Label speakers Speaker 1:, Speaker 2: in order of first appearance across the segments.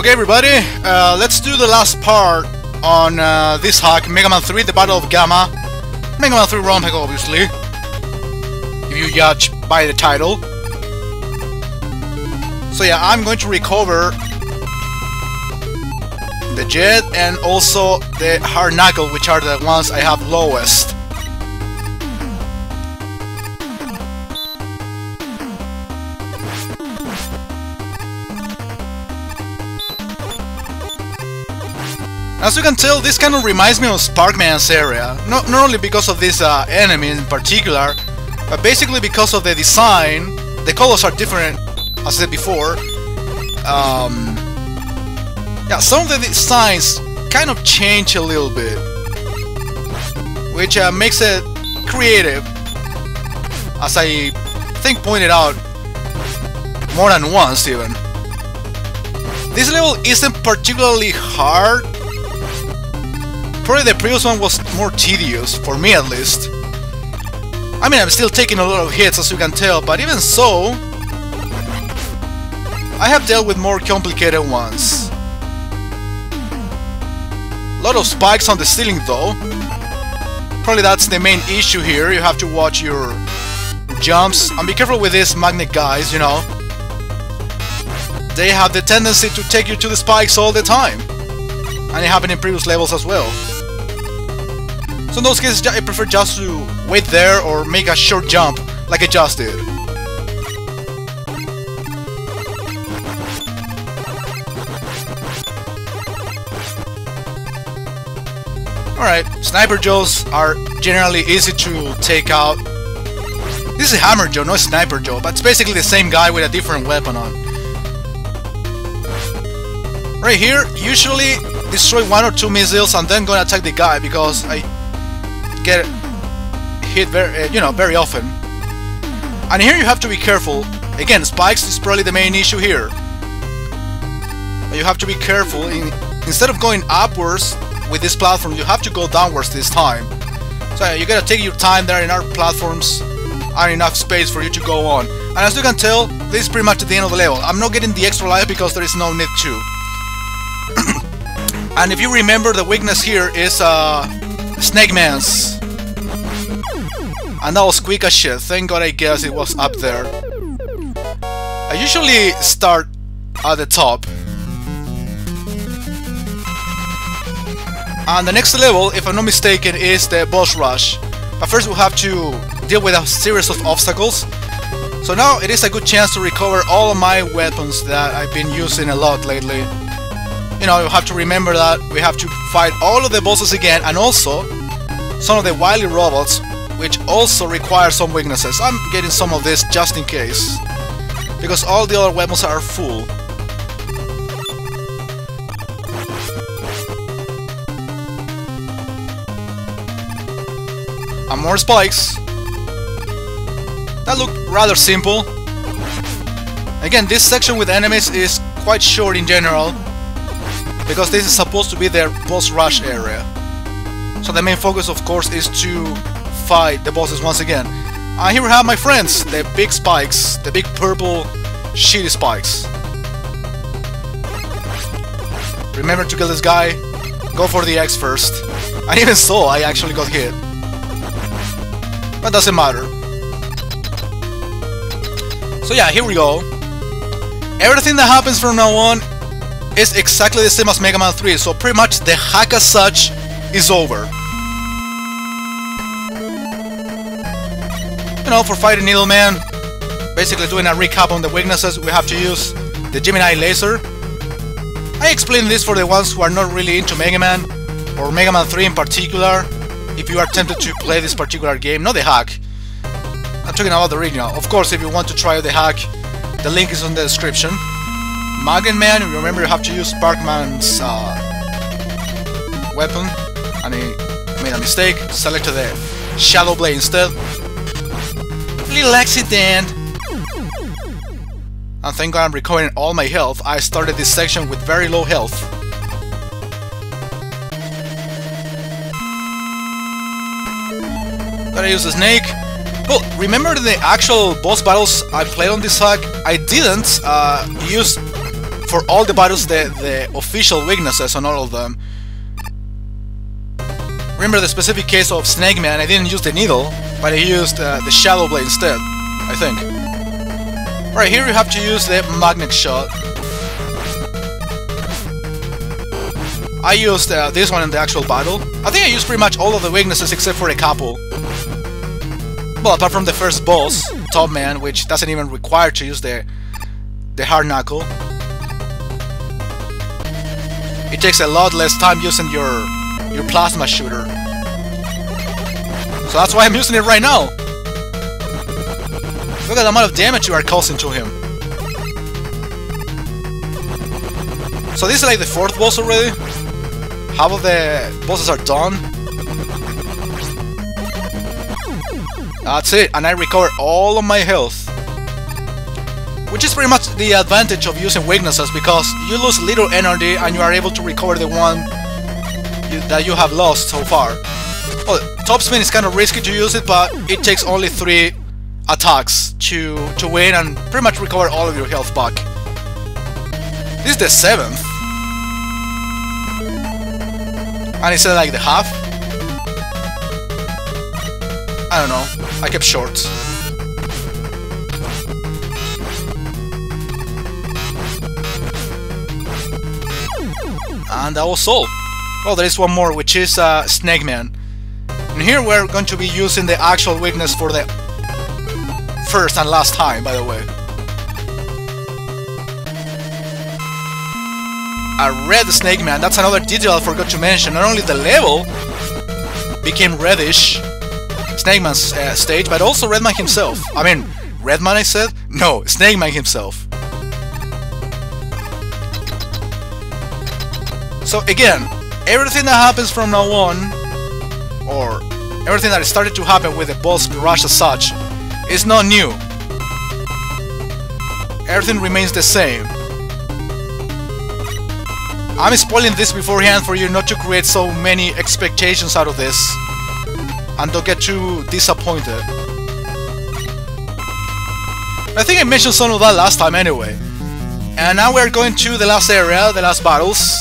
Speaker 1: Okay everybody, let's do the last part on this hack, Megaman 3, the Battle of Gamma. Megaman 3 ROM hack, obviously, if you judge by the title. So yeah, I'm going to recover the Jet and also the Hard Knuckle, which are the ones I have lowest. As you can tell, this kind of reminds me of Sparkman's area. Not only because of this enemy in particular, but basically because of the design. The colors are different, as I said before. Yeah, some of the designs kind of change a little bit, which makes it creative, as I think pointed out more than once even. This level isn't particularly hard. Probably the previous one was more tedious, for me at least. I mean, I'm still taking a lot of hits, as you can tell, but even so, I have dealt with more complicated ones. A lot of spikes on the ceiling though. Probably that's the main issue here. You have to watch your jumps and be careful with these magnet guys, you know. They have the tendency to take you to the spikes all the time. And it happened in previous levels as well. So in those cases, I prefer just to wait there or make a short jump, like I just did. Alright, Sniper Joes are generally easy to take out. This is Hammer Joe, not Sniper Joe, but it's basically the same guy with a different weapon on. Right here, usually destroy 1 or 2 missiles and then gonna attack the guy because I get hit very often. And here you have to be careful. Again, spikes is probably the main issue here. But you have to be careful. Instead of going upwards with this platform, you have to go downwards this time. So you gotta take your time. There in our platforms are enough space for you to go on. And as you can tell, this is pretty much at the end of the level. I'm not getting the extra life because there is no need to. And if you remember, the weakness here is Snake Man's. And that was quick as shit. Thank God I guess it was up there. I usually start at the top. And the next level, if I'm not mistaken, is the boss rush. But first we'll have to deal with a series of obstacles. So now it is a good chance to recover all of my weapons that I've been using a lot lately. You know, you have to remember that we have to fight all of the bosses again, and also some of the Wiley robots, which also require some weaknesses. I'm getting some of this just in case, because all the other weapons are full. And more spikes. That looked rather simple. Again, this section with enemies is quite short in general, because this is supposed to be their boss rush area. So the main focus, of course, is to fight the bosses once again. And here we have my friends, the big spikes, the big purple shitty spikes. Remember to kill this guy, go for the X first. And even so, I actually got hit. But doesn't matter. So yeah, here we go. Everything that happens from now on is exactly the same as Mega Man 3, so pretty much the hack as such is over. You know, for fighting Needleman, basically doing a recap on the weaknesses, we have to use the Gemini laser. I explained this for the ones who are not really into Mega Man, or Mega Man 3 in particular, if you are tempted to play this particular game, not the hack. I'm talking about the original. Of course, if you want to try the hack, the link is in the description. Megaman, remember you have to use Sparkman's weapon, and he made a mistake, selected the Shadow Blade instead. Little accident! And thank God I'm recovering all my health. I started this section with very low health. Gotta use the snake. Well, remember the actual boss battles I played on this hack? I didn't use for all the battles the official weaknesses on all of them. Remember the specific case of Snake Man, I didn't use the needle, but I used the Shadow Blade instead, I think. Right, here you have to use the magnet shot. I used this one in the actual battle. I think I used pretty much all of the weaknesses except for a couple. Well, apart from the first boss, Top Man, which doesn't even require to use the hard knuckle. It takes a lot less time using your plasma shooter. So that's why I'm using it right now. Look at the amount of damage you are causing to him. So this is like the 4th boss already. Half of the bosses are done. That's it, and I recover all of my health. Which is pretty much the advantage of using weaknesses, because you lose little energy and you are able to recover the one that you have lost so far. Well, Top Spin is kind of risky to use it, but it takes only 3 attacks to win and pretty much recover all of your health back. This is the 7th. And it's like the half. I don't know, I kept short. And that was all. Well, there is one more, which is Snake Man. And here we're going to be using the actual weakness for the first and last time, by the way. A red Snake Man, that's another detail I forgot to mention. Not only the level became reddish, Snake Man's stage, but also Redman himself. I mean, Redman I said? No, Snake Man himself. So again, everything that happens from now on, or everything that started to happen with the boss Mirage as such, is not new. Everything remains the same. I'm spoiling this beforehand for you not to create so many expectations out of this and don't get too disappointed. I think I mentioned some of that last time anyway. And now we're going to the last area, the last battles.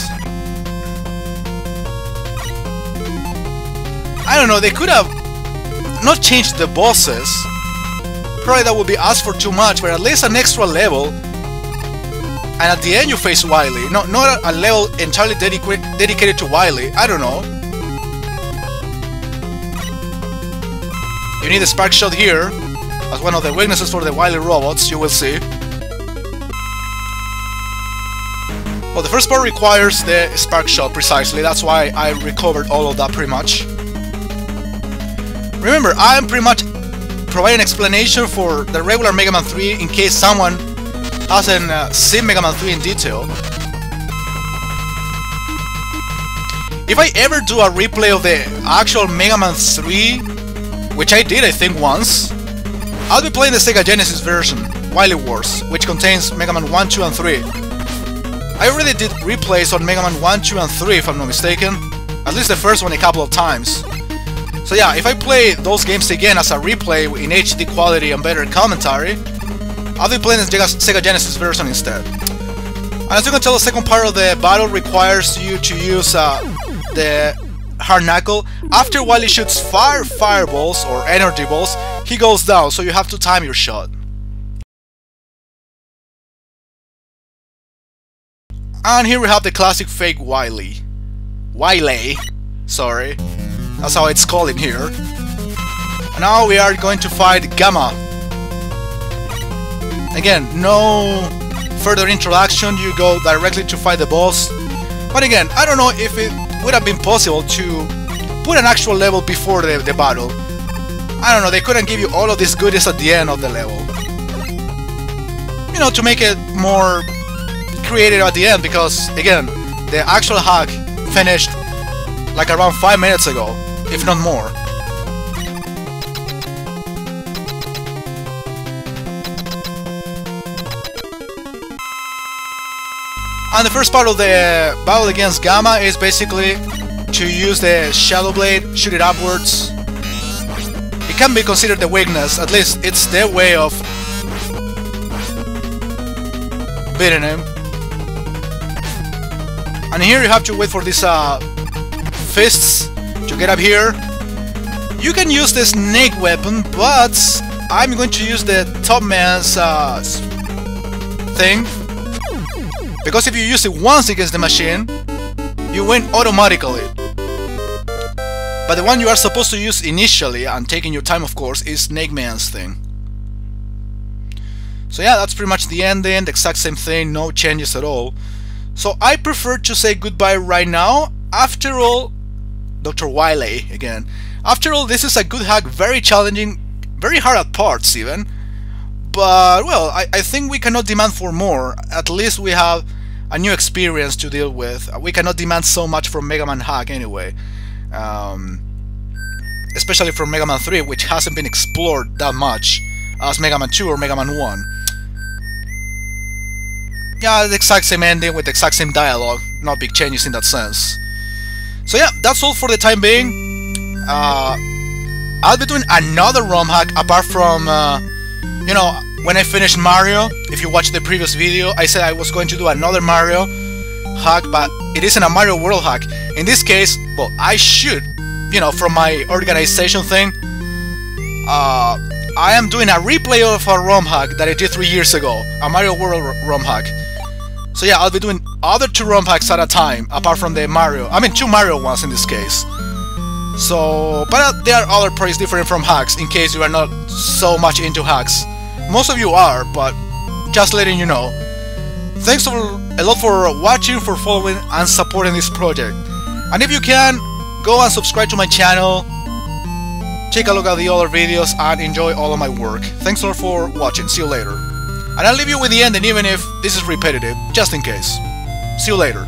Speaker 1: I don't know, they could have not changed the bosses. Probably that would be asked for too much, but at least an extra level. And at the end you face Wiley. Not a level entirely dedicated to Wiley. I don't know. You need a spark shot here as one of the weaknesses for the Wiley robots, you will see. Well, the first part requires the spark shot precisely. That's why I recovered all of that pretty much. Remember, I am pretty much providing an explanation for the regular Megaman 3 in case someone hasn't seen Megaman 3 in detail. If I ever do a replay of the actual Megaman 3, which I did I think once, I'll be playing the Sega Genesis version, Wily Wars, which contains Megaman 1, 2 and 3. I already did replays on Megaman 1, 2 and 3 if I'm not mistaken, at least the first one a couple of times. So yeah, if I play those games again as a replay in HD quality and better commentary, I'll be playing the Sega Genesis version instead. And as you can tell, the second part of the battle requires you to use the hard knuckle. After Wily shoots fireballs or energy balls, he goes down, so you have to time your shot. And here we have the classic fake Wiley. Sorry. That's how it's called in here. And now we are going to fight Gamma. Again, no further introduction, you go directly to fight the boss. But again, I don't know if it would have been possible to put an actual level before the battle. I don't know, they couldn't give you all of these goodies at the end of the level. You know, to make it more creative at the end, because again, the actual hack finished like around 5 minutes ago, if not more. And the first part of the battle against Gamma is basically to use the Shadow Blade, shoot it upwards. It can be considered the weakness, at least it's their way of beating him. And here you have to wait for these fists to get up here. You can use the snake weapon, but I'm going to use the top man's thing, because if you use it once against the machine, you win automatically. But the one you are supposed to use initially, and taking your time of course, is Snake Man's thing. So yeah, that's pretty much the ending, the exact same thing, no changes at all. So I prefer to say goodbye right now. After all, Dr. Wiley again. After all, this is a good hack, very challenging, very hard at parts even. But well, I think we cannot demand for more. At least we have a new experience to deal with. We cannot demand so much from Megaman hack anyway. Especially from Megaman 3, which hasn't been explored that much as Megaman 2 or Megaman 1. Yeah, the exact same ending with the exact same dialogue, not big changes in that sense. So yeah, that's all for the time being. I'll be doing another ROM hack apart from, you know, when I finished Mario. If you watched the previous video, I said I was going to do another Mario hack, but it isn't a Mario World hack. In this case, well, I should, you know, from my organization thing, I am doing a replay of a ROM hack that I did 3 years ago, a Mario World ROM hack. So yeah, I'll be doing other 2 ROM hacks at a time, apart from the Mario. I mean 2 Mario ones in this case. So, but there are other projects different from hacks, in case you are not so much into hacks. Most of you are, but just letting you know. Thanks a lot for watching, for following and supporting this project. And if you can, go and subscribe to my channel, take a look at the other videos and enjoy all of my work. Thanks a lot for watching, see you later. And I'll leave you with the ending even if this is repetitive, just in case. See you later.